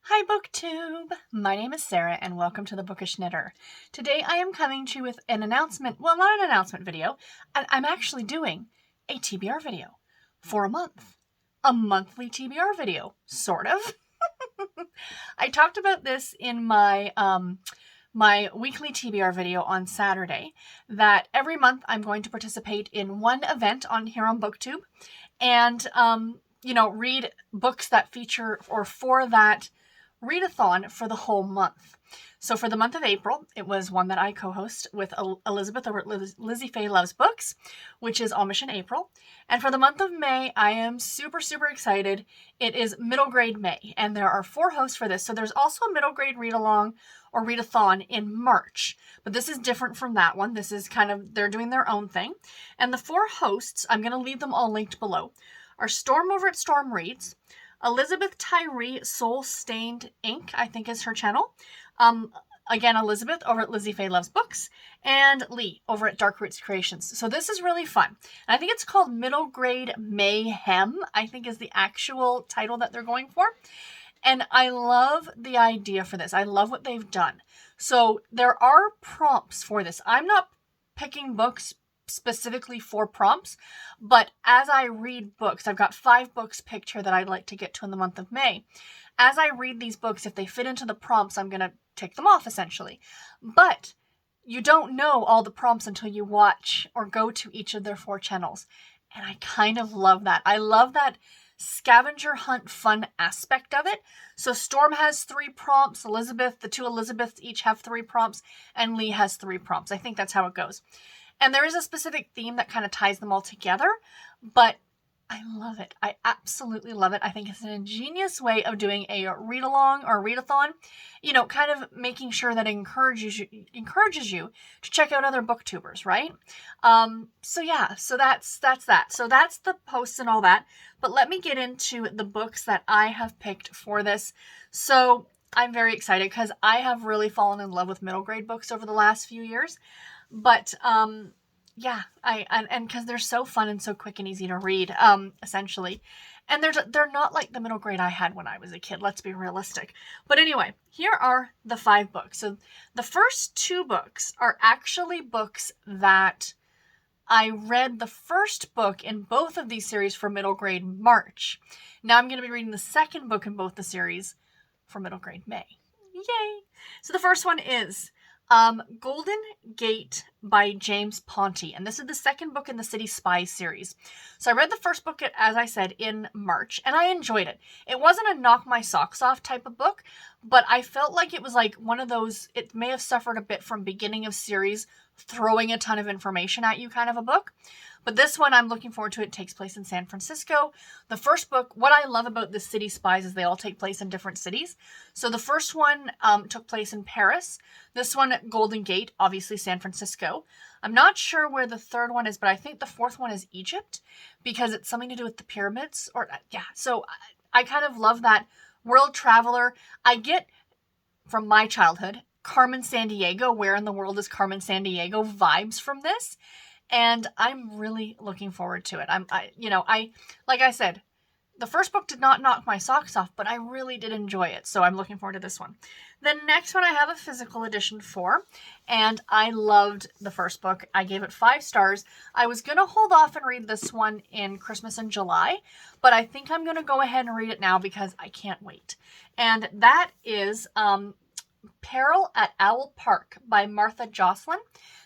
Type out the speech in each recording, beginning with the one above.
Hi BookTube! My name is Sarah and welcome to the Bookish Knitter. Today I am coming to you with an announcement, well not an announcement video, I'm actually doing a TBR video for a month. A monthly TBR video, sort of. I talked about this in my weekly TBR video on Saturday, that every month I'm going to participate in one event here on BookTube and, read books that feature or for that readathon for the whole month. So for the month of April, it was one that I co-host with Elizabeth over at Lizzie Faye Loves Books, which is Amish in April. And for the month of May, I am super excited. It is Middle Grade May, and there are 4 hosts for this. So there's also a middle grade read-along or readathon in March, but this is different from that one. This is kind of, they're doing their own thing. And the 4 hosts, I'm going to leave them all linked below, are Storm over at Storm Reads, Elizabeth Tyree Soul Stained Ink, I think is her channel. Again, Elizabeth over at Lizzie Faye Loves Books, and Lee over at Dark Roots Creations. So this is really fun. And I think it's called Middle Grade Mayhem, I think is the actual title that they're going for. And I love the idea for this. I love what they've done. So there are prompts for this. I'm not picking books specifically for prompts, but as I read books, I've got 5 books picked here that I'd like to get to in the month of May. As I read these books, if they fit into the prompts, I'm going to tick them off essentially. But you don't know all the prompts until you watch or go to each of their 4 channels. And I kind of love that. I love that scavenger hunt fun aspect of it. So Storm has 3 prompts, the 2 Elizabeths each have 3 prompts, and Lee has 3 prompts. I think that's how it goes. And there is a specific theme that kind of ties them all together, but I love it. I absolutely love it. I think it's an ingenious way of doing a read-along or readathon, kind of making sure that it encourages you to check out other booktubers, right? So that's that. So that's the posts and all that. But let me get into the books that I have picked for this. So I'm very excited because I have really fallen in love with middle grade books over the last few years. But, and because they're so fun and so quick and easy to read, essentially. And they're not like the middle grade I had when I was a kid. Let's be realistic. But anyway, here are the 5 books. So the first 2 books are actually books that I read the first book in both of these series for middle grade March. Now I'm going to be reading the second book in both the series for middle grade May. Yay! So the first one is Golden Gate by James Ponti, and this is the second book in the City Spies series. So I read the first book, as I said, in March, and I enjoyed it. It wasn't a knock my socks off type of book, but I felt like it was like one of those, it may have suffered a bit from beginning of series, throwing a ton of information at you kind of a book. But this one, I'm looking forward to. It takes place in San Francisco. The first book, what I love about the City Spies is they all take place in different cities. So the first one took place in Paris. This one, Golden Gate, obviously San Francisco. I'm not sure where the third one is, but I think the fourth one is Egypt because it's something to do with the pyramids. So I kind of love that world traveler. I get, from my childhood, Carmen Sandiego, where in the world is Carmen Sandiego vibes from this. And I'm really looking forward to it. Like I said, the first book did not knock my socks off, but I really did enjoy it. So I'm looking forward to this one. The next one I have a physical edition for, and I loved the first book. I gave it 5 stars. I was going to hold off and read this one in Christmas and July, but I think I'm going to go ahead and read it now because I can't wait. And that is Peril at Owl Park by Martha Jocelyn.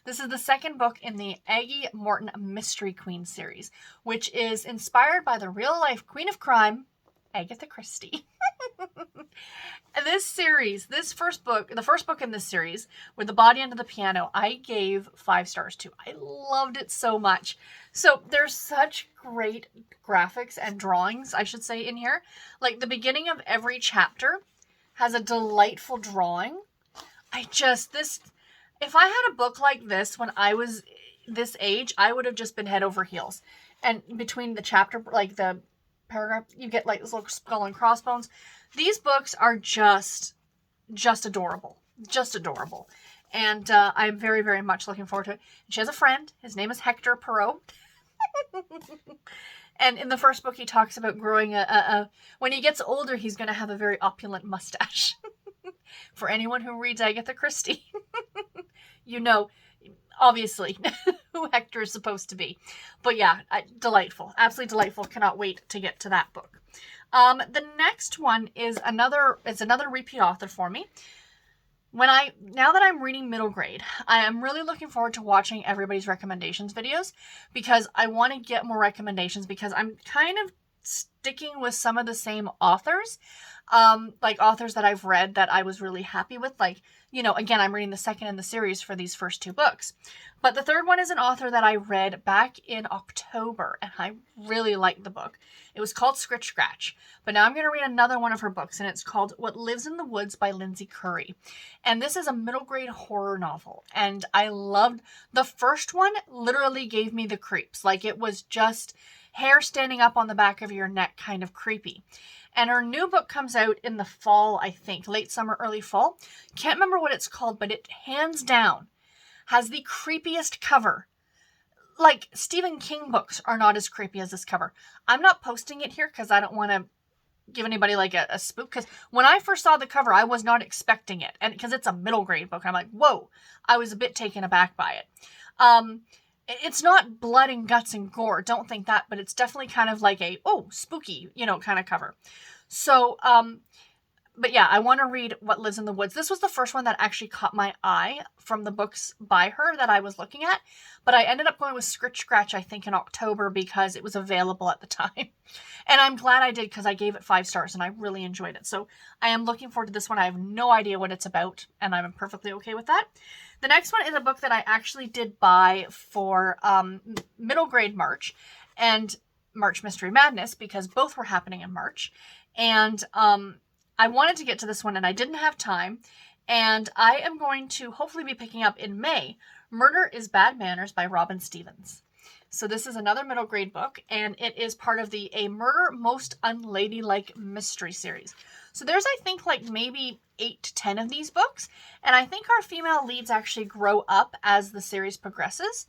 This is the second book in the Aggie Morton Mystery Queen series, which is inspired by the real-life Queen of Crime, Agatha Christie. This series, the first book in this series, with The Body Under the Piano, I gave 5 stars to. I loved it so much. So there's such great graphics and drawings, I should say, in here. Like the beginning of every chapter has a delightful drawing. If I had a book like this when I was this age, I would have just been head over heels. And between the chapter, like the paragraph, you get like this little skull and crossbones. These books are just adorable. Just adorable. And I'm very, very much looking forward to it. She has a friend. His name is Hector Perot. And in the first book, he talks about growing when he gets older, he's going to have a very opulent mustache. For anyone who reads Agatha Christie, you know, obviously, who Hector is supposed to be. But yeah, delightful. Absolutely delightful. Cannot wait to get to that book. The next one is another repeat author for me. Now that I'm reading middle grade, I am really looking forward to watching everybody's recommendations videos, because I want to get more recommendations, because I'm kind of sticking with some of the same authors, like authors that I've read that I was really happy with. Like, you know, again, I'm reading the second in the series for these first 2 books. But the third one is an author that I read back in October, and I really liked the book. It was called Scritch Scratch. But now I'm going to read another one of her books, and it's called What Lives in the Woods by Lindsay Curry. And this is a middle grade horror novel. And I loved the first one. Literally gave me the creeps. Like, it was just hair standing up on the back of your neck, kind of creepy. And her new book comes out in the fall, I think, late summer, early fall. Can't remember what it's called, but it hands down has the creepiest cover. Like, Stephen King books are not as creepy as this cover. I'm not posting it here because I don't want to give anybody like a spook, because when I first saw the cover, I was not expecting it. And because it's a middle grade book, I'm like, whoa, I was a bit taken aback by it. It's not blood and guts and gore, don't think that, but it's definitely kind of like a, oh, spooky, you know, kind of cover. So, but yeah, I want to read What Lives in the Woods. This was the first one that actually caught my eye from the books by her that I was looking at, but I ended up going with Scritch Scratch, I think, in October, because it was available at the time. And I'm glad I did, because I gave it 5 stars and I really enjoyed it. So I am looking forward to this one. I have no idea what it's about, and I'm perfectly okay with that. The next one is a book that I actually did buy for middle grade March and March Mystery Madness, because both were happening in March. And I wanted to get to this one and I didn't have time. And I am going to hopefully be picking up in May Murder is Bad Manners by Robin Stevens. So this is another middle grade book, and it is part of the A Murder Most Unladylike Mystery series. So there's, I think, like maybe 8 to 10 of these books, and I think our female leads actually grow up as the series progresses.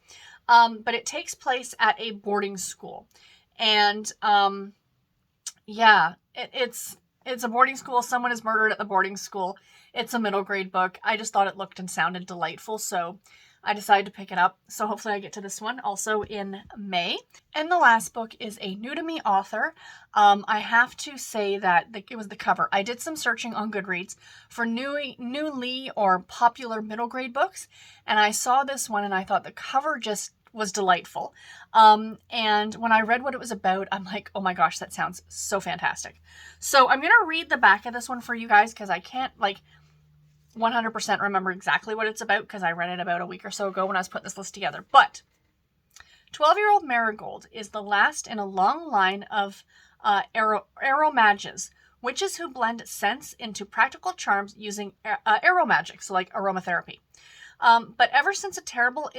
But it takes place at a boarding school. And yeah, it's a boarding school. Someone is murdered at the boarding school. It's a middle grade book. I just thought it looked and sounded delightful, so I decided to pick it up. So hopefully I get to this one also in May. And the last book is a new to me author. I have to say that it was the cover. I did some searching on Goodreads for newly or popular middle grade books, and I saw this one and I thought the cover just was delightful. And when I read what it was about, I'm like, oh my gosh, that sounds so fantastic. So I'm going to read the back of this one for you guys, because I can't like 100% remember exactly what it's about, because I read it about a week or so ago when I was putting this list together. But 12-year-old Marigold is the last in a long line of aromages, witches who blend scents into practical charms using aromagic, so like aromatherapy. But ever since a terrible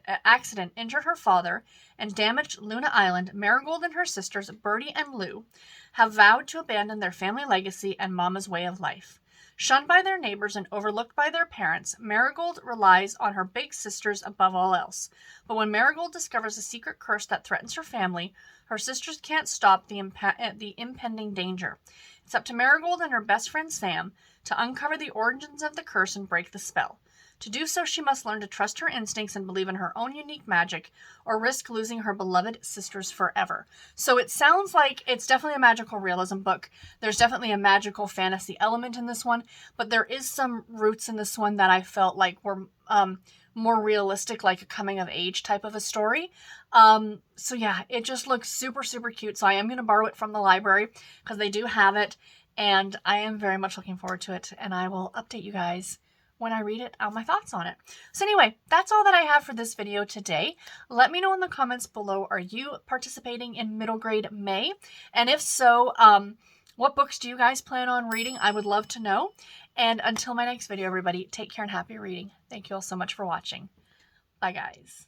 accident injured her father and damaged Luna Island, Marigold and her sisters, Bertie and Lou, have vowed to abandon their family legacy and Mama's way of life. Shunned by their neighbors and overlooked by their parents, Marigold relies on her big sisters above all else. But when Marigold discovers a secret curse that threatens her family, her sisters can't stop the impending danger. It's up to Marigold and her best friend Sam to uncover the origins of the curse and break the spell. To do so, she must learn to trust her instincts and believe in her own unique magic, or risk losing her beloved sisters forever. So it sounds like it's definitely a magical realism book. There's definitely a magical fantasy element in this one, but there is some roots in this one that I felt like were more realistic, like a coming of age type of a story. So yeah, it just looks super, super cute. So I am going to borrow it from the library because they do have it, and I am very much looking forward to it, and I will update you guys when I read it, my thoughts on it. So anyway, that's all that I have for this video today. Let me know in the comments below, are you participating in middle grade May? And if so, what books do you guys plan on reading? I would love to know. And until my next video, everybody, take care and happy reading. Thank you all so much for watching. Bye, guys.